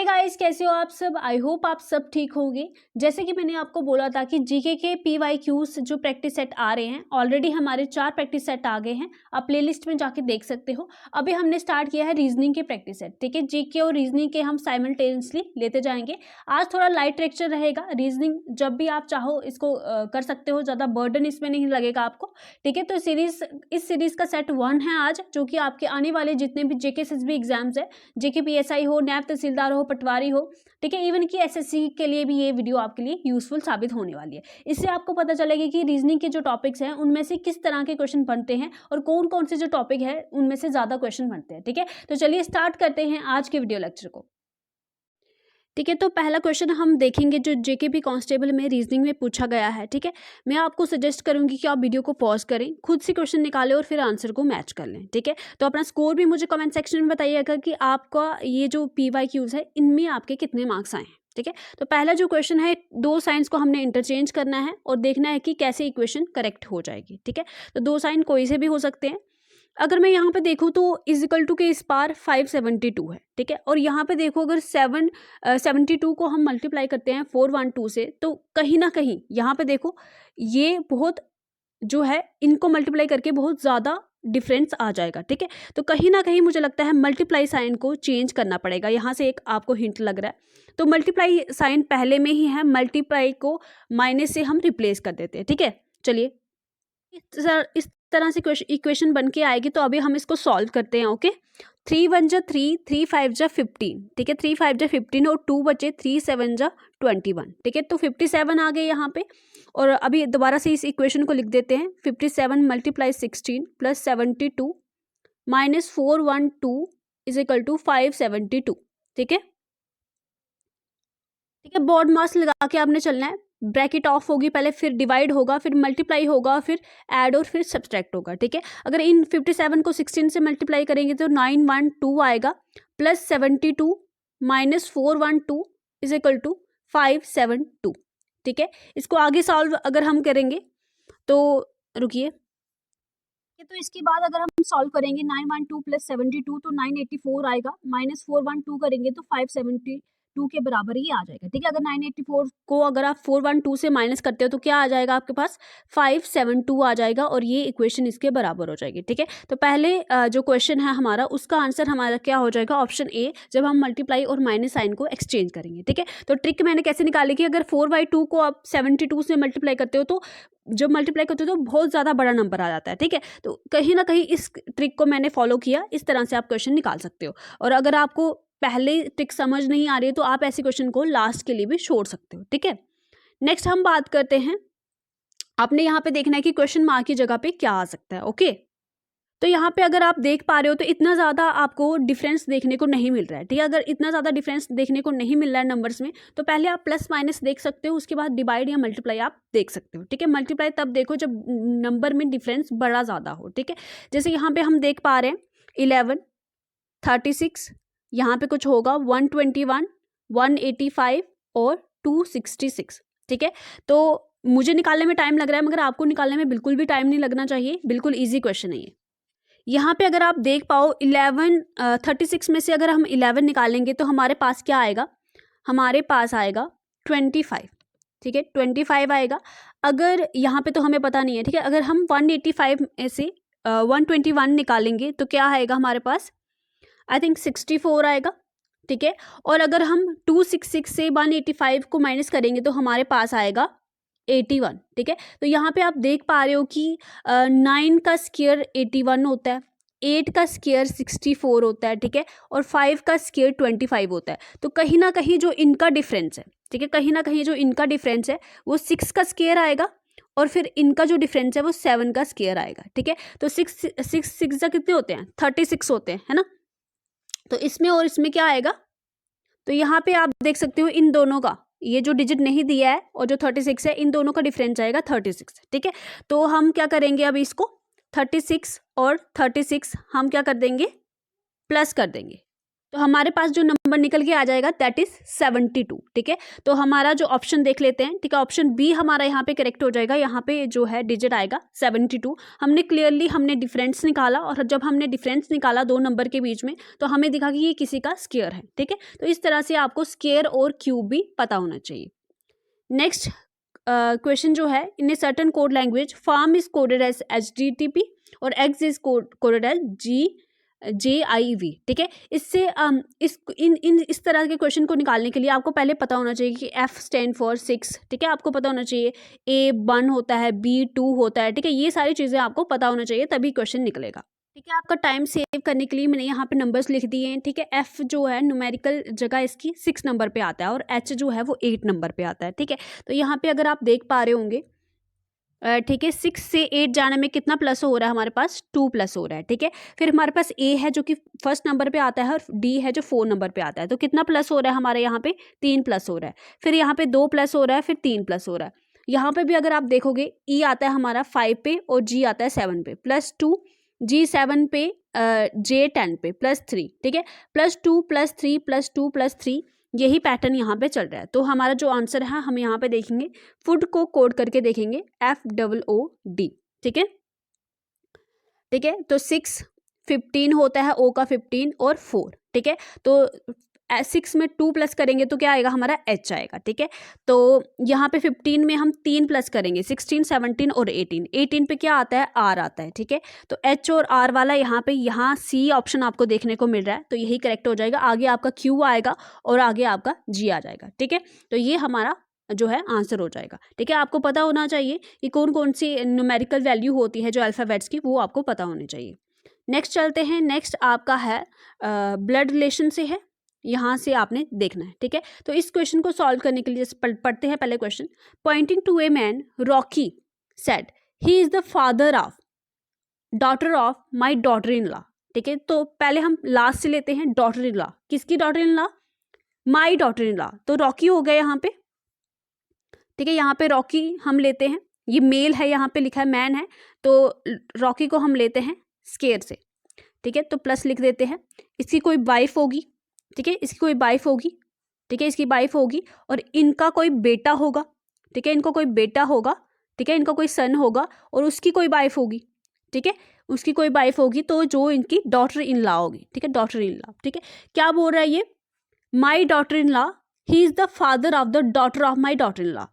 Guys, कैसे हो आप सब। आई होप आप सब ठीक होंगे। जैसे कि मैंने आपको बोला था कि जीके के PYQs जो प्रैक्टिस सेट आ रहे हैं, ऑलरेडी हमारे 4 प्रैक्टिस सेट आ गए हैं। आप प्लेलिस्ट में जाके देख सकते हो। अभी हमने स्टार्ट किया है रीजनिंग के प्रैक्टिस सेट, ठीक है। जीके और रीजनिंग के हम साइमल्टेनियसली लेते जाएंगे। आज थोड़ा लाइट लेक्चर रहेगा। रीजनिंग जब भी आप चाहो इसको कर सकते हो, ज़्यादा बर्डन इसमें नहीं लगेगा आपको, ठीक है। तो इस सीरीज का सेट 1 है आज, जो कि आपके आने वाले जितने भी जेके SSB एग्जाम्स है, जेके PSI हो, नैब तहसीलदार हो, पटवारी हो, ठीक है, इवन कि SSC के लिए भी ये वीडियो आपके लिए यूजफुल साबित होने वाली है। इससे आपको पता चलेगा कि रीजनिंग के जो टॉपिक्स हैं उनमें से किस तरह के क्वेश्चन बनते हैं और कौन कौन से जो टॉपिक है उनमें से ज़्यादा क्वेश्चन बनते हैं, ठीक है। तो चलिए स्टार्ट करते हैं आज के वीडियो लेक्चर को, ठीक है। तो पहला क्वेश्चन हम देखेंगे जो जेकेपी कांस्टेबल में रीजनिंग में पूछा गया है, ठीक है। मैं आपको सजेस्ट करूंगी कि आप वीडियो को पॉज करें, खुद से क्वेश्चन निकालें और फिर आंसर को मैच कर लें, ठीक है। तो अपना स्कोर भी मुझे कमेंट सेक्शन में बताइएगा कि आपका ये जो PYQs है इनमें आपके कितने मार्क्स आए हैं, ठीक है। तो पहला जो क्वेश्चन है, 2 साइंस को हमने इंटरचेंज करना है और देखना है कि कैसे इक्वेशन करेक्ट हो जाएगी, ठीक है। तो 2 साइन कोई से भी हो सकते हैं। अगर मैं यहाँ पे देखूँ तो इजिकल टू के इस पार 572 है, ठीक है। और यहाँ पे देखो अगर 72 को हम मल्टीप्लाई करते हैं 412 से, तो कहीं ना कहीं यहाँ पे देखो ये बहुत जो है इनको मल्टीप्लाई करके बहुत ज़्यादा डिफरेंस आ जाएगा, ठीक है। तो कहीं ना कहीं मुझे लगता है मल्टीप्लाई साइन को चेंज करना पड़ेगा। यहाँ से एक आपको हिंट लग रहा है, तो मल्टीप्लाई साइन पहले में ही है, मल्टीप्लाई को माइनस से हम रिप्लेस कर देते हैं, ठीक है। चलिए इस तरह से इक्वेशन बन के आएगी। तो अभी हम इसको सॉल्व करते हैं, ओके। 3 1 जा 3, 3 5 जा 15, ठीक है। 3 5 जा 15 और 2 बचे, 3 7 जा 21, ठीक है। तो 57 आ गए यहाँ पे। और अभी दोबारा से इस इक्वेशन को लिख देते हैं। 57 multiply 16 plus 72 minus 412 is equal to 572, ठीक है, ठीक है। बोर्ड मास लगा के आपने चलना है। ब्रैकेट ऑफ होगी पहले, फिर डिवाइड होगा, फिर मल्टीप्लाई होगा, फिर ऐड और फिर सब्सट्रैक्ट होगा, ठीक है। अगर इन 57 को 16 से मल्टीप्लाई करेंगे तो 912 आएगा, plus 72 minus 412 is equal to 572, ठीक है। इसको आगे सॉल्व अगर हम करेंगे तो रुकिए, तो इसके बाद अगर हम सॉल्व करेंगे 912 प्लस 72 तो 984 आएगा, माइनस 412 करेंगे तो 572 के बराबर ही आ जाएगा, ठीक है। अगर 984 को अगर आप 412 से माइनस करते हो तो क्या आ जाएगा आपके पास, 572 आ जाएगा और ये इक्वेशन इसके बराबर हो जाएगी, ठीक है। तो पहले जो क्वेश्चन है हमारा, उसका आंसर हमारा क्या हो जाएगा, ऑप्शन ए, जब हम मल्टीप्लाई और माइनस साइन को एक्सचेंज करेंगे, ठीक है। तो ट्रिक मैंने कैसे निकाली कि अगर 4/2 को आप 72 से मल्टीप्लाई करते हो तो जब मल्टीप्लाई करते हो तो बहुत ज़्यादा बड़ा नंबर आ जाता है, ठीक है। तो कहीं ना कहीं इस ट्रिक को मैंने फॉलो किया, इस तरह से आप क्वेश्चन निकाल सकते हो। और अगर आपको पहले ट्रिक समझ नहीं आ रही है तो आप ऐसे क्वेश्चन को लास्ट के लिए भी छोड़ सकते हो, ठीक है। नेक्स्ट हम बात करते हैं, आपने यहाँ पे देखना है कि क्वेश्चन मार्क की जगह पे क्या आ सकता है, ओके। तो यहाँ पे अगर आप देख पा रहे हो तो इतना ज़्यादा आपको डिफरेंस देखने को नहीं मिल रहा है, ठीक है। अगर इतना ज़्यादा डिफरेंस देखने को नहीं मिल रहा है नंबर्स में, तो पहले आप प्लस माइनस देख सकते हो, उसके बाद डिवाइड या मल्टीप्लाई आप देख सकते हो, ठीक है। मल्टीप्लाई तब देखो जब नंबर में डिफरेंस बड़ा ज़्यादा हो, ठीक है। जैसे यहाँ पे हम देख पा रहे हैं 11, 36, यहाँ पे कुछ होगा 121, 185 और 266, ठीक है। तो मुझे निकालने में टाइम लग रहा है, मगर आपको निकालने में बिल्कुल भी टाइम नहीं लगना चाहिए, बिल्कुल ईजी क्वेश्चन है ये। यहाँ पे अगर आप देख पाओ 36 में से अगर हम 11 निकालेंगे तो हमारे पास क्या आएगा, हमारे पास आएगा 25, ठीक है, 25 आएगा। अगर यहाँ पे तो हमें पता नहीं है, ठीक है। अगर हम 185 में से 121 निकालेंगे तो क्या आएगा हमारे पास, आई थिंक 64 आएगा, ठीक है। और अगर हम 266 से 185 को माइनस करेंगे तो हमारे पास आएगा 81, ठीक है। तो यहाँ पे आप देख पा रहे हो कि 9 का स्क्वायर 81 होता है, 8 का स्क्वायर 64 होता है, ठीक है, और 5 का स्क्वायर 25 होता है। तो कहीं ना कहीं जो इनका डिफरेंस है, ठीक है, कहीं ना कहीं जो इनका डिफरेंस है वो 6 का स्क्वायर आएगा और फिर इनका जो डिफरेंस है वो 7 का स्क्वायर आएगा, ठीक है। तो 6 कितने होते हैं, 36 होते हैं, है ना। तो इसमें और इसमें क्या आएगा, तो यहाँ पे आप देख सकते हो इन दोनों का, ये जो डिजिट नहीं दिया है और जो 36 है, इन दोनों का डिफरेंस आएगा 36, ठीक है। तो हम क्या करेंगे, अब इसको 36 और 36 हम क्या कर देंगे, प्लस कर देंगे, तो हमारे पास जो नंबर निकल के आ जाएगा दैट इज 72, ठीक है। तो हमारा जो ऑप्शन देख लेते हैं, ठीक है, ऑप्शन बी हमारा यहाँ पे करेक्ट हो जाएगा। यहाँ पे जो है डिजिट आएगा 72। हमने डिफरेंस निकाला, और जब हमने डिफरेंस निकाला दो नंबर के बीच में, तो हमें दिखा कि ये किसी का स्क्वायर है, ठीक है। तो इस तरह से आपको स्क्वायर और क्यूब भी पता होना चाहिए। नेक्स्ट क्वेश्चन जो है, in a certain code language farm is coded as HTTP और X is coded as JIV, ठीक है। इससे इस तरह के क्वेश्चन को निकालने के लिए आपको पहले पता होना चाहिए कि F स्टैंड फॉर 6, ठीक है। आपको पता होना चाहिए A 1 होता है, B 2 होता है, ठीक है। ये सारी चीज़ें आपको पता होना चाहिए, तभी क्वेश्चन निकलेगा, ठीक है। आपका टाइम सेव करने के लिए मैंने यहाँ पे नंबर्स लिख दिए हैं, ठीक है। F जो है न्यूमेरिकल जगह इसकी 6 नंबर पे आता है, और H जो है वो 8 नंबर पे आता है, ठीक है। तो यहाँ पे अगर आप देख पा रहे होंगे, ठीक है, 6 से 8 जाने में कितना प्लस हो रहा है, हमारे पास 2 प्लस हो रहा है, ठीक है। फिर हमारे पास A है जो कि फर्स्ट नंबर पे आता है, और D है जो 4 नंबर पे आता है। तो कितना प्लस हो रहा है हमारे यहाँ पे, 3 प्लस हो रहा है। फिर यहाँ पे 2 प्लस हो रहा है, फिर 3 प्लस हो रहा है। यहाँ पे भी अगर आप देखोगे E आता है हमारा 5 पे और G आता है 7 पे, +2, G 7 पे, J 10 पे, +3, ठीक है। +2 +3 +2 +3, यही पैटर्न यहाँ पे चल रहा है। तो हमारा जो आंसर है, हम यहाँ पे देखेंगे, फूड को कोड करके देखेंगे FOOD, ठीक है, ठीक है। तो 6 15 होता है, O का 15 और 4, ठीक है। तो 6 में 2 प्लस करेंगे तो क्या आएगा, हमारा H आएगा, ठीक है। तो यहाँ पे 15 में हम 3 प्लस करेंगे, 16 17 और 18 पे क्या आता है, R आता है, ठीक है। तो H और R वाला यहाँ C ऑप्शन आपको देखने को मिल रहा है, तो यही करेक्ट हो जाएगा। आगे आपका Q आएगा और आगे आपका G आ जाएगा, ठीक है। तो ये हमारा जो है आंसर हो जाएगा, ठीक है। आपको पता होना चाहिए कि कौन कौन सी न्यूमेरिकल वैल्यू होती है जो अल्फ़ाबेट्स की, वो आपको पता होनी चाहिए। नेक्स्ट चलते हैं। नेक्स्ट आपका है ब्लड रिलेशन से है, यहाँ से आपने देखना है, ठीक है। तो इस क्वेश्चन को सॉल्व करने के लिए पढ़ते हैं पहले question. Pointing to a man Rocky said he is the father of daughter of my daughter in law, ठीक है। तो पहले हम लास्ट से लेते हैं, डॉटर इन लॉ, किसकी daughter in law, my daughter in law. तो रॉकी हो गया यहाँ पे, ठीक है। यहाँ पे रॉकी हम लेते हैं, ये मेल है, यहाँ पे लिखा है मैन है, तो रॉकी को हम लेते हैं स्केयर से, ठीक है। तो प्लस लिख देते हैं। इसकी कोई वाइफ होगी, ठीक है, इसकी कोई वाइफ होगी, ठीक है, इसकी वाइफ होगी, और इनका कोई बेटा होगा, ठीक है, इनको कोई बेटा होगा, ठीक है, इनका कोई सन होगा, और उसकी कोई वाइफ होगी, ठीक है, उसकी कोई वाइफ होगी, तो जो इनकी डॉटर इन लॉ होगी, ठीक है, डॉटर इन लॉ, ठीक है। क्या बोल रहा है ये, माई daughter in law, he is the father of the daughter of my daughter in law,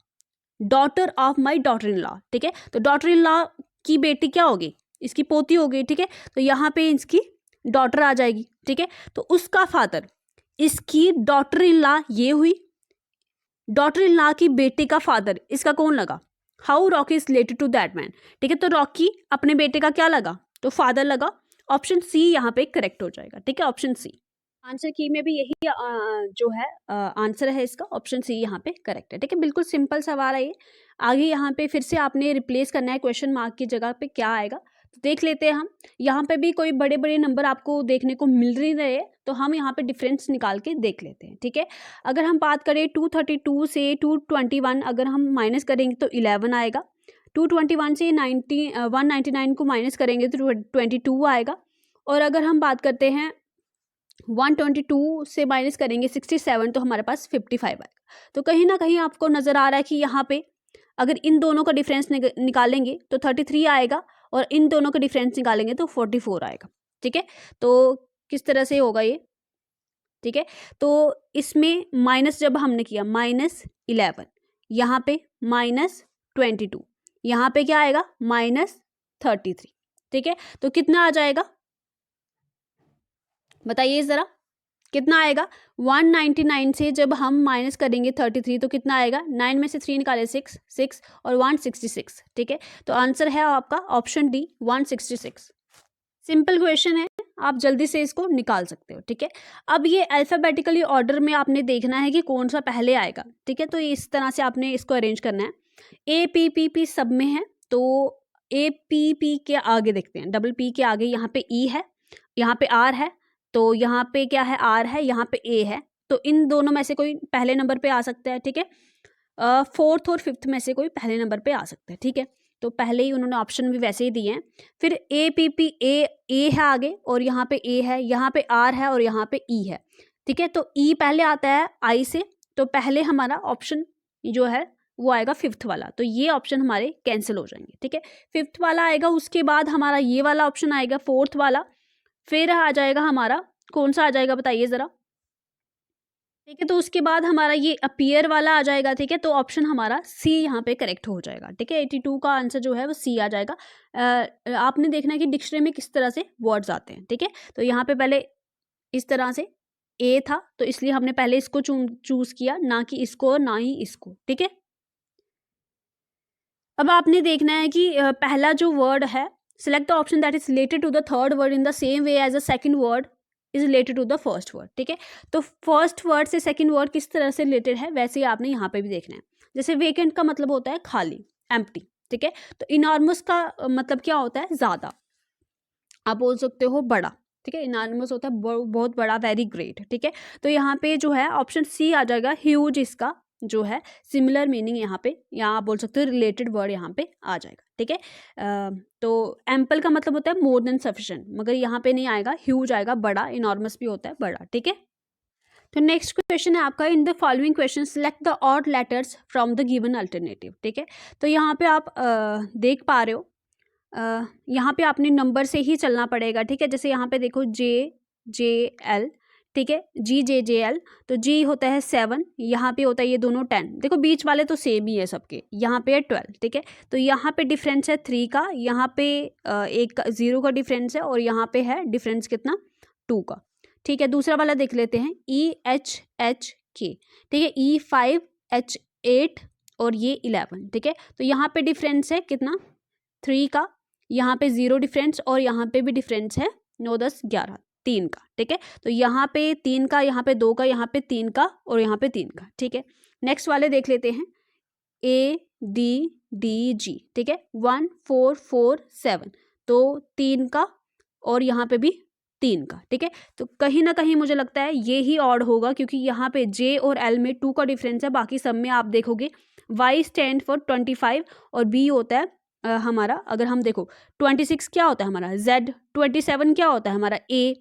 daughter of my daughter in law, ठीक है। तो डॉटर इन लॉ की बेटी क्या होगी, इसकी पोती होगी, ठीक है। तो यहाँ पे इसकी डॉटर आ जाएगी, ठीक है। तो उसका फादर, इसकी डॉटर इन लॉ ये हुई, डॉटर इन लॉ की बेटे का फादर इसका कौन लगा, how Rocky is related to that man, ठीक है। तो रॉकी अपने बेटे का क्या लगा, तो फादर लगा। ऑप्शन सी यहाँ पे करेक्ट हो जाएगा, ठीक है, ऑप्शन सी। आंसर की में भी यही जो है आंसर है इसका, ऑप्शन सी यहाँ पे करेक्ट है, ठीक है। बिल्कुल सिंपल सवाल है ये। आगे यहाँ पे फिर से आपने रिप्लेस करना है, क्वेश्चन मार्क की जगह पे क्या आएगा, तो देख लेते हैं हम। यहाँ पे भी कोई बड़े बड़े नंबर आपको देखने को मिल नहीं रहे, तो हम यहाँ पे डिफरेंस निकाल के देख लेते हैं, ठीक है। अगर हम बात करें 232 से 221 अगर हम माइनस करेंगे तो 11 आएगा। 221 से 199 को माइनस करेंगे तो 22 आएगा। और अगर हम बात करते हैं 122 से माइनस करेंगे 67 तो हमारे पास 55 आएगा। तो कहीं ना कहीं आपको नज़र आ रहा है कि यहाँ पे अगर इन दोनों का डिफरेंस निकालेंगे तो 33 आएगा, और इन दोनों का डिफरेंस निकालेंगे तो 44 आएगा, ठीक है। तो किस तरह से होगा ये, ठीक है। तो इसमें माइनस जब हमने किया -11, यहाँ पे -22, यहाँ पे क्या आएगा -33, ठीक है। तो कितना आ जाएगा बताइए ज़रा, कितना आएगा। 199 से जब हम माइनस करेंगे 33 तो कितना आएगा, 9 में से 3 निकाले 6 और 166, ठीक है। तो आंसर है आपका ऑप्शन डी 166। सिंपल क्वेश्चन है, आप जल्दी से इसको निकाल सकते हो, ठीक है। अब ये अल्फ़ाबेटिकली ऑर्डर में आपने देखना है कि कौन सा पहले आएगा, ठीक है। तो इस तरह से आपने इसको अरेंज करना है। APPP सब में है, तो APP के आगे देखते हैं, डबल P के आगे यहाँ पे E है, यहाँ पे R है, तो यहाँ पे क्या है, R है, यहाँ पे A है। तो इन दोनों में से कोई पहले नंबर पे आ सकता है, ठीक है। 4th और 5th में से कोई पहले नंबर पे आ सकता है, ठीक है। तो पहले ही उन्होंने ऑप्शन भी वैसे ही दिए हैं। फिर APP ए है आगे और यहाँ पे A है, यहाँ पे R है और यहाँ पे E है, ठीक है। तो E पहले आता है I से, तो पहले हमारा ऑप्शन जो है वो आएगा फिफ्थ वाला, तो ये ऑप्शन हमारे कैंसिल हो जाएंगे, ठीक है। फिफ्थ वाला आएगा, उसके बाद हमारा ये वाला ऑप्शन आएगा फोर्थ वाला, फिर आ जाएगा हमारा कौन सा आ जाएगा बताइए ज़रा, ठीक है। तो उसके बाद हमारा ये अपीयर वाला आ जाएगा, ठीक है। तो ऑप्शन हमारा सी यहाँ पे करेक्ट हो जाएगा, ठीक है। 82 का आंसर जो है वो सी आ जाएगा। आपने देखना है कि डिक्शनरी में किस तरह से वर्ड्स आते हैं, ठीक है। तो यहाँ पे पहले इस तरह से ए था, तो इसलिए हमने पहले इसको चूज किया, ना कि इसको और ना ही इसको, ठीक है। अब आपने देखना है कि पहला जो वर्ड है, select the option that is related to the third word in the same way as a second word is related to the first word, ठीक है। तो फर्स्ट वर्ड से सेकंड वर्ड किस तरह से रिलेटेड है, वैसे ही आपने यहाँ पे भी देखना है। जैसे वेकेंट का मतलब होता है खाली, एम्प्टी, ठीक है। तो इनॉर्मस का मतलब क्या होता है, ज़्यादा, आप बोल सकते हो बड़ा, ठीक है। इनॉर्मस होता है बहुत बड़ा, वेरी ग्रेट, ठीक है। तो यहाँ पे जो है ऑप्शन सी आ जाएगा, ह्यूज इसका जो है सिमिलर मीनिंग यहाँ पे, आप बोल सकते हो रिलेटेड वर्ड यहाँ पे आ जाएगा, ठीक है। तो एम्पल का मतलब होता है मोर देन सफिशिएंट, मगर यहाँ पे नहीं आएगा, ह्यूज आएगा, बड़ा, इनॉर्मस भी होता है बड़ा, ठीक है। तो नेक्स्ट क्वेश्चन है आपका, in the following question select the odd letters from the given alternative, ठीक है। तो यहाँ पे आप देख पा रहे हो, यहाँ पे आपने नंबर से ही चलना पड़ेगा, ठीक है। जैसे यहाँ पे देखो JL, ठीक है, GJL, तो G होता है 7, यहाँ पे होता है ये दोनों 10, देखो बीच वाले तो सेम ही है सबके, यहाँ पे है 12, ठीक है। तो यहाँ पे डिफरेंस है 3 का, यहाँ पे एक 0 का डिफरेंस है, और यहाँ पे है डिफरेंस कितना, 2 का, ठीक है। दूसरा वाला देख लेते हैं, EHHK, ठीक है, E5H8 और ये 11, ठीक है। तो यहाँ पे डिफरेंस है कितना, 3 का, यहाँ पे 0 डिफरेंस, और यहाँ पे भी डिफरेंस है 9 10 11 3 का, ठीक है। तो यहाँ पे 3 का, यहाँ पे 2 का, यहाँ पे 3 का और यहाँ पे 3 का, ठीक है। नेक्स्ट वाले देख लेते हैं, ADDG, ठीक है, 1 4 4 7, तो 3 का और यहाँ पे भी 3 का, ठीक है। तो कहीं ना कहीं मुझे लगता है ये ही ऑड होगा, क्योंकि यहाँ पे J और L में 2 का डिफरेंस है, बाकी सब में आप देखोगे Y स्टैंड फॉर 25 और B होता है हमारा, अगर हम देखो 26 क्या होता है हमारा Z, 27 क्या होता है हमारा A,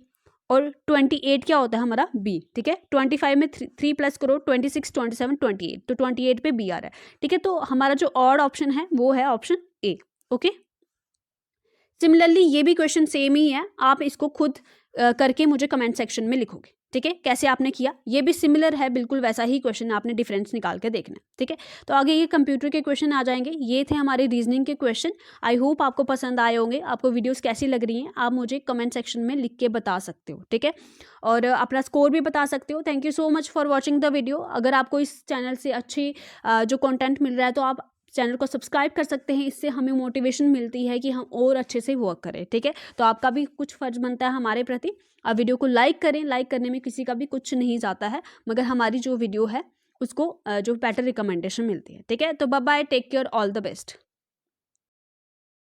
और 28 क्या होता है हमारा B, ठीक है। 25 में 3 प्लस करो, 26 27 28, तो 28 पे B आ रहा है, ठीक है। तो हमारा जो ऑड ऑप्शन है वो है ऑप्शन A, ओके। सिमिलरली ये भी क्वेश्चन सेम ही है, आप इसको खुद करके मुझे कमेंट सेक्शन में लिखोगे, ठीक है, कैसे आपने किया। ये भी सिमिलर है, बिल्कुल वैसा ही क्वेश्चन, आपने डिफरेंस निकाल के देखना है, ठीक है। तो आगे ये कंप्यूटर के क्वेश्चन आ जाएंगे, ये थे हमारे रीजनिंग के क्वेश्चन। आई होप आपको पसंद आए होंगे, आपको वीडियोस कैसी लग रही हैं आप मुझे कमेंट सेक्शन में लिख के बता सकते हो, ठीक है, और अपना स्कोर भी बता सकते हो। Thank you so much for watching the video. अगर आपको इस चैनल से अच्छी जो कॉन्टेंट मिल रहा है तो आप चैनल को सब्सक्राइब कर सकते हैं, इससे हमें मोटिवेशन मिलती है कि हम और अच्छे से वर्क करें, ठीक है। तो आपका भी कुछ फर्ज बनता है हमारे प्रति, आप वीडियो को लाइक करें, लाइक करने में किसी का भी कुछ नहीं जाता है, मगर हमारी जो वीडियो है उसको जो बेटर रिकमेंडेशन मिलती है, ठीक है। तो bye bye, take care, all the best.